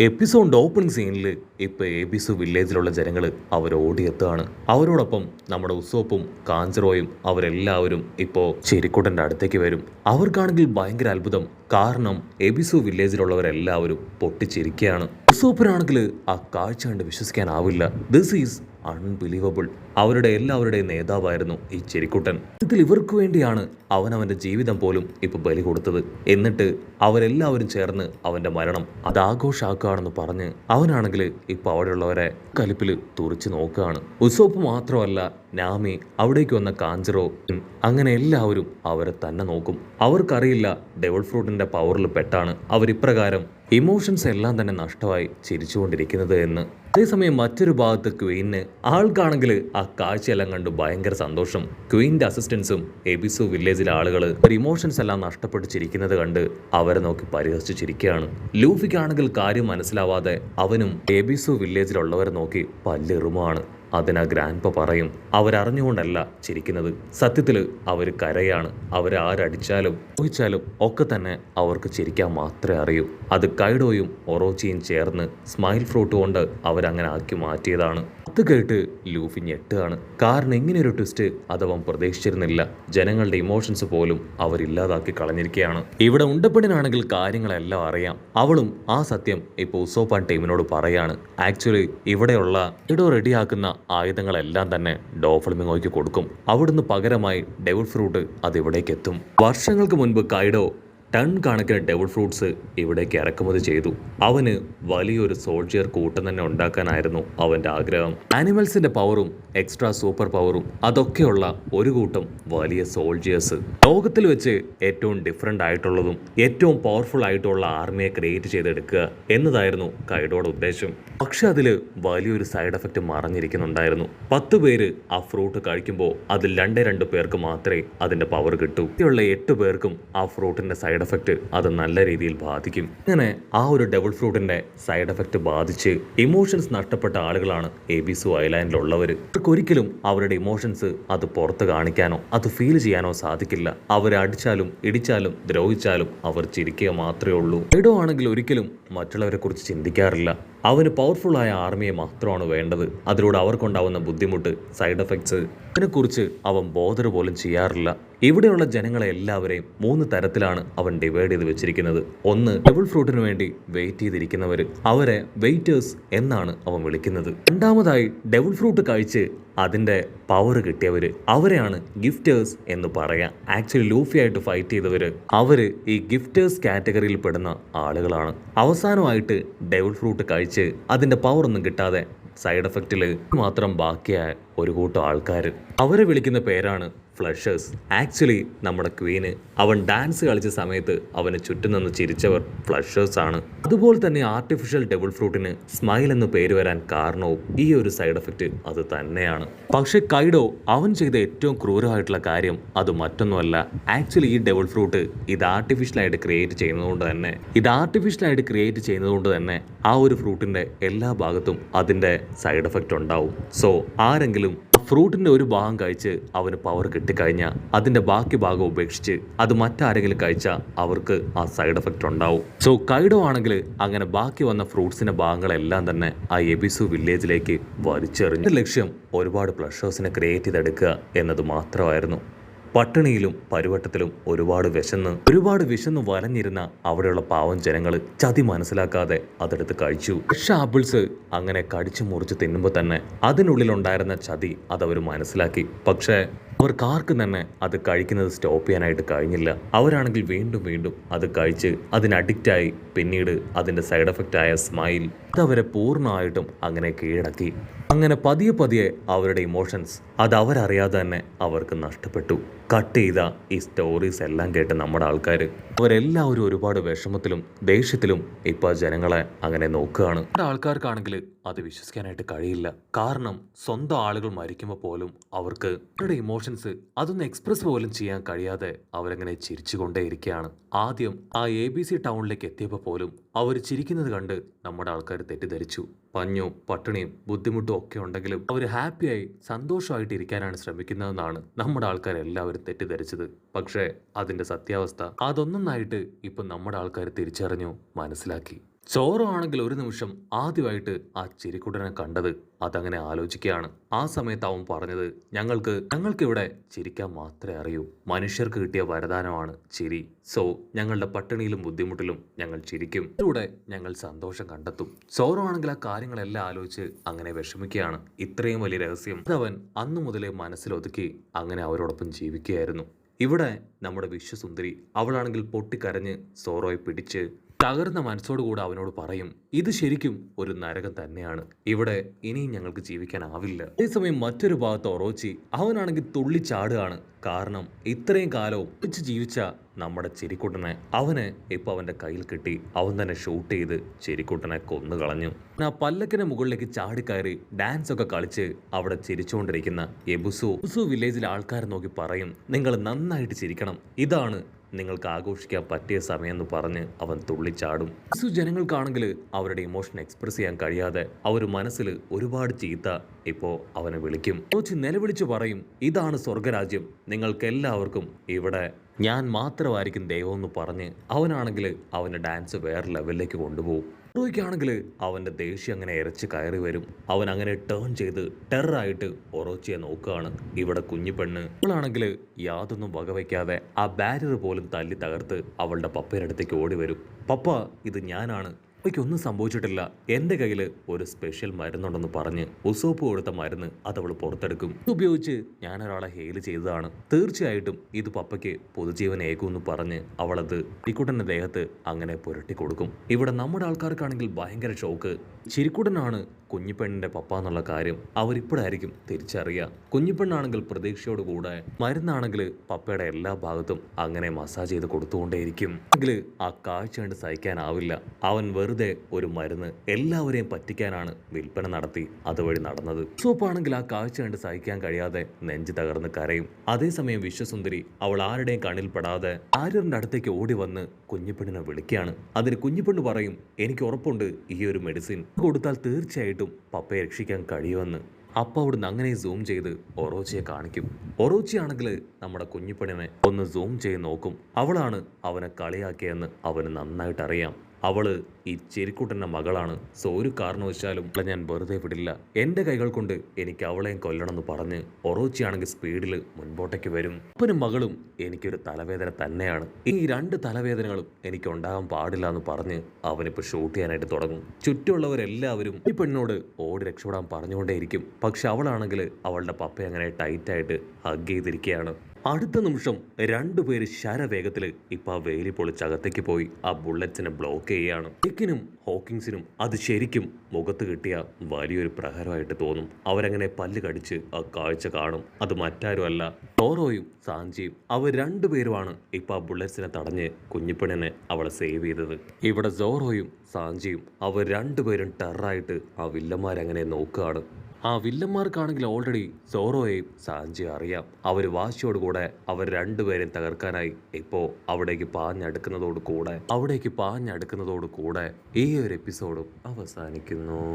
Episode opening സീനിൽ ഇപ്പോൾ എബിസു വില്ലേജിലുള്ള ജനങ്ങൾ അവർ ഓടിയെത്തുകയാണ്. അവരോടൊപ്പം നമ്മുടെ ഉസോപ്പും കാഞ്ചറോയും അവരെല്ലാവരും ഇപ്പോൾ ചെരിക്കുട്ടൻ്റെ അടുത്തേക്ക് വരും. അവർക്കാണെങ്കിൽ ഭയങ്കര അത്ഭുതം. കാരണം എബിസു വില്ലേജിലുള്ളവരെല്ലാവരും പൊട്ടിച്ചിരിക്കുകയാണ്. ഉസോപ്പിനാണെങ്കിൽ ആ കാഴ്ച കണ്ട് വിശ്വസിക്കാനാവില്ല. This is unbelievable. അവരുടെ എല്ലാവരുടെയും നേതാവായിരുന്നു ഈ ചെരിക്കുട്ടൻ. ഇതിൽ ഇവർക്ക് വേണ്ടിയാണ് അവൻ്റെ ജീവിതം പോലും ഇപ്പൊ ബലി കൊടുത്തത്. എന്നിട്ട് അവരെല്ലാവരും ചേർന്ന് അവന്റെ മരണം അത് ആഘോഷാക്കുകയാണെന്ന് പറഞ്ഞ് അവനാണെങ്കിൽ ഇപ്പൊ അവിടെയുള്ളവരെ കലിപ്പിൽ തുറിച്ച് നോക്കുകയാണ്. ഉസോപ്പ് മാത്രമല്ല, നാമി, അവിടേക്ക് വന്ന കാഞ്ചറോ, അങ്ങനെ എല്ലാവരും അവരെ തന്നെ നോക്കും. അവർക്കറിയില്ല ഡെവിൾ ഫ്രൂട്ടിന്റെ പവറിൽ പെട്ടാണ് അവരിപ്രകാരം ഇമോഷൻസ് എല്ലാം തന്നെ നഷ്ടമായി ചിരിച്ചുകൊണ്ടിരിക്കുന്നത് എന്ന്. അതേസമയം മറ്റൊരു ഭാഗത്ത് ക്വീനിന് ആൾക്കാണെങ്കിൽ ആ കാഴ്ചയെല്ലാം കണ്ട് ഭയങ്കര സന്തോഷം. ക്വീനിന്റെ അസിസ്റ്റൻസും എബിസു വില്ലേജിലെ ആളുകൾ ഒരു ഇമോഷൻസ് എല്ലാം നഷ്ടപ്പെട്ട് ചിരിക്കുന്നത് കണ്ട് അവരെ നോക്കി പരിഹസിച്ച് ചിരിക്കുകയാണ്. ലൂഫിക്കാണെങ്കിൽ കാര്യം മനസ്സിലാവാതെ അവനും എബിസു വില്ലേജിലുള്ളവരെ നോക്കി പല്ലെറുമാണ്. അതിനാ ഗ്രാൻഡ്പ പറയും, അവരറിഞ്ഞുകൊണ്ടല്ല ചിരിക്കുന്നത്, സത്യത്തിൽ അവർ കരയാണ്. അവരാരടിച്ചാലും ചോദിച്ചാലും ഒക്കെ തന്നെ അവർക്ക് ചിരിക്കാൻ മാത്രമേ അറിയൂ. അത് കൈഡോയും ഒറോച്ചിയും ചേർന്ന് സ്മൈൽ ഫ്രൂട്ട് കൊണ്ട് അവരങ്ങനെ ആക്കി മാറ്റിയതാണ്. അത് കേട്ട് ലൂഫി ഞെട്ടുകയാണ്. കാരണം ഇങ്ങനെയൊരു ട്വിസ്റ്റ് അതവൻ പ്രതീക്ഷിച്ചിരുന്നില്ല. ജനങ്ങളുടെ ഇമോഷൻസ് പോലും അവരില്ലാതാക്കി കളഞ്ഞിരിക്കുകയാണ്. ഇവിടെ ഉണ്ടപ്പെടിനാണെങ്കിൽ കാര്യങ്ങളെല്ലാം അറിയാം. അവളും ആ സത്യം ഇപ്പോൾ ഉസോപ്പാൻ ടീമിനോട് പറയാണ്. ആക്ച്വലി ഇവിടെയുള്ള ഇടോ റെഡിയാക്കുന്ന ആയുധങ്ങളെല്ലാം തന്നെ ഡോഫ്ലമിങ്ങോയ്ക്ക് കൊടുക്കും. അവിടുന്ന് പകരമായി ഡെവിൾ ഫ്രൂട്ട് അത് ഇവിടേക്ക് എത്തും. വർഷങ്ങൾക്ക് മുൻപ് കൈഡോ ടൺ കണക്കിന് ഡെവിൾ ഫ്രൂട്ട്സ് ഇവിടേക്ക് ഇറക്കുമതി ചെയ്തു. അവന് വലിയൊരു സോൾജിയർ കൂട്ടം തന്നെ ഉണ്ടാക്കാനായിരുന്നു അവൻ്റെ ആഗ്രഹം. ആനിമൽസിന്റെ പവറും എക്സ്ട്രാ സൂപ്പർ പവറും അതൊക്കെയുള്ള ഒരു കൂട്ടം വലിയ സോൾജിയേഴ്സ്, ലോകത്തിൽ വെച്ച് ഏറ്റവും ഡിഫറെൻ്റ് ആയിട്ടുള്ളതും ഏറ്റവും പവർഫുൾ ആയിട്ടുള്ള ആർമിയെ ക്രിയേറ്റ് ചെയ്തെടുക്കുക എന്നതായിരുന്നു കൈഡോയുടെ ഉദ്ദേശം. പക്ഷെ അതിൽ വലിയൊരു സൈഡ് എഫക്റ്റ് മറഞ്ഞിരിക്കുന്നുണ്ടായിരുന്നു. 10 പേര് ആ ഫ്രൂട്ട് കഴിക്കുമ്പോൾ അതിൽ 2 പേർക്ക് മാത്രമേ അതിന്റെ പവർ കിട്ടൂ. ഉള്ള 8 പേർക്കും ആ ഫ്രൂട്ടിന്റെ സൈഡ് എഫക്റ്റ് അത് നല്ല രീതിയിൽ ബാധിക്കും. അങ്ങനെ ആ ഒരു ഡെവിൾ ഫ്രൂട്ടിന്റെ സൈഡ് എഫക്റ്റ് ബാധിച്ച് ഇമോഷൻസ് നഷ്ടപ്പെട്ട ആളുകളാണ് എബിസു ഐലാൻഡിലുള്ളവർ. അവർക്കൊരിക്കലും അവരുടെ ഇമോഷൻസ് അത് പുറത്ത് കാണിക്കാനോ അത് ഫീൽ ചെയ്യാനോ സാധിക്കില്ല. അവരെ അടിച്ചാലും ഇടിച്ചാലും ദ്രോഹിച്ചാലും അവർ ചിരിക്കുക മാത്രമേ ഉള്ളൂ. എഡോ ആണെങ്കിൽ ഒരിക്കലും മറ്റുള്ളവരെ കുറിച്ച് ചിന്തിക്കാറില്ല. അവന് പവർഫുള്ളായ ആർമിയെ മാത്രമാണ് വേണ്ടത്. അതിലൂടെ അവർക്കുണ്ടാവുന്ന ബുദ്ധിമുട്ട്, സൈഡ് എഫക്ട്സ്, അതിനെക്കുറിച്ച് അവൻ ബോധർ പോലും ചെയ്യാറില്ല. ഇവിടെയുള്ള ജനങ്ങളെ എല്ലാവരെയും 3 തരത്തിലാണ് അവൻ ഡിവൈഡ് ചെയ്ത് വെച്ചിരിക്കുന്നത്. ഒന്ന്, ഡെവിൾ ഫ്രൂട്ടിന് വേണ്ടി വെയിറ്റ് ചെയ്തിരിക്കുന്നവർ, അവരെ വെയിറ്റേഴ്സ് എന്നാണ് അവൻ വിളിക്കുന്നത്. രണ്ടാമതായി, ഡെവിൾ ഫ്രൂട്ട് കഴിച്ച് അതിൻ്റെ പവർ കിട്ടിയവർ, അവരെയാണ് ഗിഫ്റ്റേഴ്സ് എന്ന് പറയാം. ആക്ച്വലി ലൂഫിയായിട്ട് ഫൈറ്റ് ചെയ്തവർ, അവർ ഈ ഗിഫ്റ്റേഴ്സ് കാറ്റഗറിയിൽ പെടുന്ന ആളുകളാണ്. അവസാനമായിട്ട് ഡെവിൾ ഫ്രൂട്ട് കഴിച്ച് അതിൻ്റെ പവർ ഒന്നും കിട്ടാതെ സൈഡ് എഫക്റ്റിൽ മാത്രം ബാക്കിയായ ഒരു കൂട്ടം ആൾക്കാർ, അവരെ വിളിക്കുന്ന പേരാണ് ഫ്ലഷേഴ്സ്. ആക്ച്വലി നമ്മുടെ ക്വീന് അവൻ ഡാൻസ് കളിച്ച സമയത്ത് അവന് ചുറ്റും നിന്ന് ചിരിച്ചവർ ഫ്ലഷേഴ്സ് ആണ്. അതുപോലെ തന്നെ ആർട്ടിഫിഷ്യൽ ഡെവിൾ ഫ്രൂട്ടിന് സ്മൈൽ എന്ന് പേര് വരാൻ കാരണവും ഈ ഒരു സൈഡ് എഫക്റ്റ് അത് തന്നെയാണ്. പക്ഷെ കൈഡോ അവൻ ചെയ്ത ഏറ്റവും ക്രൂരമായിട്ടുള്ള കാര്യം അത് മറ്റൊന്നുമല്ല. ആക്ച്വലി ഈ ഡെവിൾ ഫ്രൂട്ട് ഇത് ആർട്ടിഫിഷ്യലായിട്ട് ക്രിയേറ്റ് ചെയ്യുന്നതുകൊണ്ട് തന്നെ ആ ഒരു ഫ്രൂട്ടിന്റെ എല്ലാ ഭാഗത്തും അതിന്റെ സൈഡ് എഫക്റ്റ് ഉണ്ടാവും. സോ ആരെങ്കിലും ഫ്രൂട്ടിന്റെ ഒരു ഭാഗം കഴിച്ച് അവന് പവർ കിട്ടിക്കഴിഞ്ഞാൽ അതിന്റെ ബാക്കി ഭാഗം ഉപേക്ഷിച്ച് അത് മറ്റാരെങ്കിലും കഴിച്ചാൽ അവർക്ക് ആ സൈഡ് എഫക്റ്റ് ഉണ്ടാവും. സോ കൈഡോ ആണെങ്കിൽ അങ്ങനെ ബാക്കി വന്ന ഫ്രൂട്ട്സിന്റെ ഭാഗങ്ങളെല്ലാം തന്നെ ആ എബിസു വില്ലേജിലേക്ക് വലിച്ചെറിഞ്ഞ ലക്ഷ്യം ഒരുപാട് പ്ലഷേഴ്സിനെ ക്രിയേറ്റ് ചെയ്തെടുക്കുക എന്നത് മാത്രമായിരുന്നു. പട്ടിണിയിലും പരുവട്ടത്തിലും ഒരുപാട് വിശന്ന് വലഞ്ഞിരുന്ന അവിടെയുള്ള പാവം ജനങ്ങൾ ചതി മനസ്സിലാക്കാതെ അതെടുത്ത് കഴിച്ചു. ഫ്രഷ് ആപ്പിൾസ് അങ്ങനെ കടിച്ചു മുറിച്ച് തിന്നുമ്പോൾ തന്നെ അതിനുള്ളിലുണ്ടായിരുന്ന ചതി അതവർ മനസ്സിലാക്കി. പക്ഷേ അവർക്കാർക്കും തന്നെ അത് കഴിക്കുന്നത് സ്റ്റോപ്പ് ചെയ്യാനായിട്ട് കഴിഞ്ഞില്ല. അവരാണെങ്കിൽ വീണ്ടും അത് കഴിച്ച് അതിന് അഡിക്റ്റായി. പിന്നീട് അതിൻ്റെ സൈഡ് എഫക്റ്റ് ആയ സ്മൈൽ അതവരെ പൂർണ്ണമായിട്ടും അങ്ങനെ കീഴടക്കി. അങ്ങനെ പതിയെ അവരുടെ ഇമോഷൻസ് അത് അവരറിയാതെ തന്നെ അവർക്ക് നഷ്ടപ്പെട്ടു. കട്ട് ചെയ്ത ഈ സ്റ്റോറീസ് എല്ലാം കേട്ട് നമ്മുടെ ആൾക്കാർ അവരെല്ലാവരും ഒരുപാട് വിഷമത്തിലും ദേഷ്യത്തിലും ഇപ്പോൾ ജനങ്ങളെ അങ്ങനെ നോക്കുകയാണ്. നമ്മുടെ ആൾക്കാർക്കാണെങ്കിൽ അത് വിശ്വസിക്കാനായിട്ട് കഴിയില്ല. കാരണം സ്വന്തം ആളുകൾ മരിക്കുമ്പോൾ പോലും അവർക്ക് അവരുടെ ഇമോഷൻസ് അതൊന്ന് എക്സ്പ്രസ് പോലും ചെയ്യാൻ കഴിയാതെ അവരങ്ങനെ ചിരിച്ചുകൊണ്ടേയിരിക്കുകയാണ്. ആദ്യം ആ ABC ടൗണിലേക്ക് എത്തിയപ്പോൾ പോലും അവർ ചിരിക്കുന്നത് കണ്ട് നമ്മുടെ ആൾക്കാർ തെറ്റിദ്ധരിച്ചു. പഞ്ഞവും പട്ടിണിയും ബുദ്ധിമുട്ടും ഒക്കെ ഉണ്ടെങ്കിലും അവർ ഹാപ്പിയായി സന്തോഷമായിട്ട് ഇരിക്കാനാണ് ശ്രമിക്കുന്നതെന്നാണ് നമ്മുടെ ആൾക്കാരെല്ലാവരും തെറ്റിദ്ധരിച്ചത്. പക്ഷേ അതിന്റെ സത്യാവസ്ഥ അതൊന്നൊന്നായിട്ട് ഇപ്പൊ നമ്മുടെ ആൾക്കാർ തിരിച്ചറിഞ്ഞു, മനസ്സിലാക്കി. സോറോ ആണെങ്കിൽ ഒരു നിമിഷം ആദ്യമായിട്ട് ആ ചിരിക്കുട്ടനെ കണ്ടത് അതങ്ങനെ ആലോചിക്കുകയാണ്. ആ സമയത്ത് അവൻ പറഞ്ഞത്, ഞങ്ങൾക്കിവിടെ ചിരിക്കാൻ മാത്രമേ അറിയൂ. മനുഷ്യർക്ക് കിട്ടിയ വരദാനമാണ് ചിരി. സോ ഞങ്ങളുടെ പട്ടിണിയിലും ബുദ്ധിമുട്ടിലും ഞങ്ങൾ ചിരിക്കും. ഇതിലൂടെ ഞങ്ങൾ സന്തോഷം കണ്ടെത്തും. സോറോ ആണെങ്കിൽ ആ കാര്യങ്ങളെല്ലാം ആലോചിച്ച് അങ്ങനെ വിഷമിക്കുകയാണ്. ഇത്രയും വലിയ രഹസ്യം അതവൻ അന്നു മുതലേ മനസ്സിലൊതുക്കി അങ്ങനെ അവരോടൊപ്പം ജീവിക്കുകയായിരുന്നു. ഇവിടെ നമ്മുടെ വിശ്വസുന്ദരി അവളാണെങ്കിൽ പൊട്ടിക്കരഞ്ഞ് സോറോയെ പിടിച്ച് തകർന്ന മനസ്സോടുകൂടെ അവനോട് പറയും, ഇത് ശരിക്കും ഒരു നരകം തന്നെയാണ്. ഇവിടെ ഇനിയും ഞങ്ങൾക്ക് ജീവിക്കാനാവില്ല. അതേസമയം മറ്റൊരു ഭാഗത്ത് ഒറോച്ചി അവനാണെങ്കിൽ തുള്ളിച്ചാടുകയാണ്. കാരണം ഇത്രയും കാലവും ഒളിച്ച് ജീവിച്ച നമ്മുടെ ചെരിക്കുട്ടനെ അവന് ഇപ്പൊ അവന്റെ കയ്യിൽ കിട്ടി. അവൻ തന്നെ ഷൂട്ട് ചെയ്ത് ചെരിക്കുട്ടനെ കൊന്നു കളഞ്ഞു. ആ പല്ലക്കിന് മുകളിലേക്ക് ചാടിക്കയറി ഡാൻസ് ഒക്കെ കളിച്ച് അവിടെ ചിരിച്ചുകൊണ്ടിരിക്കുന്ന എബുസു വില്ലേജിലെ ആൾക്കാരെ നോക്കി പറയും, നിങ്ങൾ നന്നായിട്ട് ചിരിക്കണം, ഇതാണ് നിങ്ങൾക്ക് ആഘോഷിക്കാൻ പറ്റിയ സമയം എന്ന് പറഞ്ഞ് അവൻ തുള്ളിച്ചാടും. ജനങ്ങൾക്കാണെങ്കിൽ അവരുടെ ഇമോഷൻ എക്സ്പ്രസ് ചെയ്യാൻ കഴിയാതെ അവർ മനസ്സിൽ ഒരുപാട് ചീത്ത ഇപ്പോൾ അവനെ വിളിക്കും. കോച്ച് നിലവിളിച്ചു പറയും, ഇതാണ് സ്വർഗരാജ്യം, നിങ്ങൾക്ക് എല്ലാവർക്കും ഇവിടെ ഞാൻ മാത്രമായിരിക്കും ദൈവം എന്ന് പറഞ്ഞ് അവനാണെങ്കിൽ അവൻ്റെ ഡാൻസ് വേറെ ലെവലിലേക്ക് കൊണ്ടുപോകും. ഒറോയ്ക്കാണെങ്കിൽ അവൻ്റെ ദേഷ്യം അങ്ങനെ ഇരച്ച് കയറി വരും. അവൻ അങ്ങനെ ടേൺ ചെയ്ത് ടെററായിട്ട് ഒറോച്ചിയെ നോക്കുകയാണ്. ഇവിടെ കുഞ്ഞു പെണ്ണ് അവളാണെങ്കിൽ യാതൊന്നും വകവയ്ക്കാതെ ആ ബാരിയർ പോലും തല്ലി തകർത്ത് അവളുടെ പപ്പയുടെ അടുത്തേക്ക് ഓടി വരും. പപ്പ, ഇത് ഞാനാണ്, എനിക്കൊന്നും സംഭവിച്ചിട്ടില്ല, എൻ്റെ കയ്യിൽ ഒരു സ്പെഷ്യൽ മരുന്നുണ്ടെന്ന് പറഞ്ഞ് ഉസോപ്പ് കൊടുത്ത മരുന്ന് അതവൾ പുറത്തെടുക്കും. ഉപയോഗിച്ച് ഞാൻ ഒരാളെ ഹെയിൽ ചെയ്തതാണ്, തീർച്ചയായിട്ടും ഇത് പപ്പയ്ക്ക് പൊതുജീവൻ ഏകുമെന്ന് പറഞ്ഞ് അവളത് ചിരിക്കുട്ടൻ്റെ ദേഹത്ത് അങ്ങനെ പുരട്ടി കൊടുക്കും. ഇവിടെ നമ്മുടെ ആൾക്കാർക്കാണെങ്കിൽ ഭയങ്കര ഷോക്ക്. ചിരിക്കുട്ടനാണ് കുഞ്ഞിപ്പെണ്ണിന്റെ പപ്പ എന്നുള്ള കാര്യം അവരിപ്പോഴായിരിക്കും തിരിച്ചറിയുക. കുഞ്ഞിപ്പെണ്ണാണെങ്കിൽ പ്രതീക്ഷയോടുകൂടെ മരുന്നാണെങ്കിൽ പപ്പയുടെ എല്ലാ ഭാഗത്തും അങ്ങനെ മസാജ് ചെയ്ത് കൊടുത്തുകൊണ്ടേയിരിക്കും. എങ്കിൽ ആ കാഴ്ച കണ്ട് സഹിക്കാനാവില്ല. അവൻ വെറുതെ ഒരു മരുന്ന് എല്ലാവരെയും പറ്റിക്കാനാണ് വിൽപ്പന നടത്തി അതുവഴി നടന്നത്. സോപ്പാണെങ്കിൽ ആ കാഴ്ച കണ്ട് സഹിക്കാൻ കഴിയാതെ നെഞ്ചു തകർന്ന് കരയും. അതേസമയം വിശ്വസുന്ദരി അവൾ ആരുടെയും കണ്ണിൽ പെടാതെ ആര്യറിന്റെ അടുത്തേക്ക് ഓടി വന്ന് കുഞ്ഞിപ്പെണ്ണിനെ വിളിക്കുകയാണ്. അതിന് കുഞ്ഞിപ്പെണ്ണ് പറയും, എനിക്ക് ഉറപ്പുണ്ട് ഈ ഒരു മെഡിസിൻ കൊടുത്താൽ തീർച്ചയായിട്ടും പപ്പയെ രക്ഷിക്കാൻ കഴിയുമെന്ന്. അപ്പൊ അവിടുന്ന് അങ്ങനെ സൂം ചെയ്ത് ഒറോച്ചിയെ കാണിക്കും. ഒറോച്ചി ആണെങ്കിൽ നമ്മുടെ കുഞ്ഞിപ്പെണ്ണിനെ ഒന്ന് സൂം ചെയ്ത് നോക്കും. അവളാണ് അവനെ കളിയാക്കിയെന്ന് അവന് നന്നായിട്ട് അറിയാം. അവള് ഈ ചെരിക്കുട്ടൻ്റെ മകളാണ്. സോ ഒരു കാരണവശാലും ഞാൻ വെറുതെ വിടില്ല, എൻ്റെ കൈകൾ കൊണ്ട് എനിക്ക് അവളെയും കൊല്ലണമെന്ന് പറഞ്ഞ് ഒറോച്ചിയാണെങ്കിൽ സ്പീഡിൽ മുൻപോട്ടേക്ക് വരും. അപ്പനും മകളും എനിക്കൊരു തലവേദന തന്നെയാണ്, ഈ രണ്ട് തലവേദനകളും എനിക്ക് ഉണ്ടാകാൻ പാടില്ല എന്ന് പറഞ്ഞ് അവനിപ്പോൾ ഷൂട്ട് ചെയ്യാനായിട്ട് തുടങ്ങും. ചുറ്റുമുള്ളവരെല്ലാവരും ഈ പെണ്ണോട് ഓടി രക്ഷപ്പെടാൻ പറഞ്ഞുകൊണ്ടേയിരിക്കും. പക്ഷെ അവളാണെങ്കിൽ അവളുടെ പപ്പയെ അങ്ങനെ ടൈറ്റായിട്ട് ഹഗ് ചെയ്തിരിക്കുകയാണ്. അടുത്ത നിമിഷം രണ്ടുപേര് ശരവേഗത്തിൽ ഇപ്പൊ ആ വേലി പൊളിച്ചകത്തേക്ക് പോയി ആ ബുള്ളറ്റ്സിനെ ബ്ലോക്ക് ചെയ്യുകയാണ്. ഡിക്കിനും ഹോക്കിങ്സിനും അത് ശരിക്കും മുഖത്ത് കിട്ടിയ വലിയൊരു പ്രഹരമായിട്ട് തോന്നും. അവരങ്ങനെ പല്ല് കടിച്ച് ആ കാഴ്ച കാണും. അത് മറ്റാരുമല്ല, സോറോയും സാഞ്ചിയും. അവർ രണ്ടുപേരുമാണ് ഇപ്പൊ ആ ബുള്ളറ്റ്സിനെ തടഞ്ഞ് കുഞ്ഞിപ്പെണ്ണിനെ അവളെ സേവ് ചെയ്തത്. ഇവിടെ സോറോയും സാഞ്ചിയും അവർ രണ്ടുപേരും ടെററായിട്ട് ആ വില്ലന്മാരങ്ങനെ നോക്കുകയാണ്. ആ വില്ലന്മാർക്കാണെങ്കിൽ ഓൾറെഡി സോറോയെയും സാഞ്ചിയും അറിയാം. അവർ വാശിയോടുകൂടെ അവർ രണ്ടുപേരെയും തകർക്കാനായി ഇപ്പോൾ അവിടേക്ക് പാഞ്ഞടുക്കുന്നതോടു കൂടെ ഈ ഒരു എപ്പിസോഡും അവസാനിക്കുന്നു.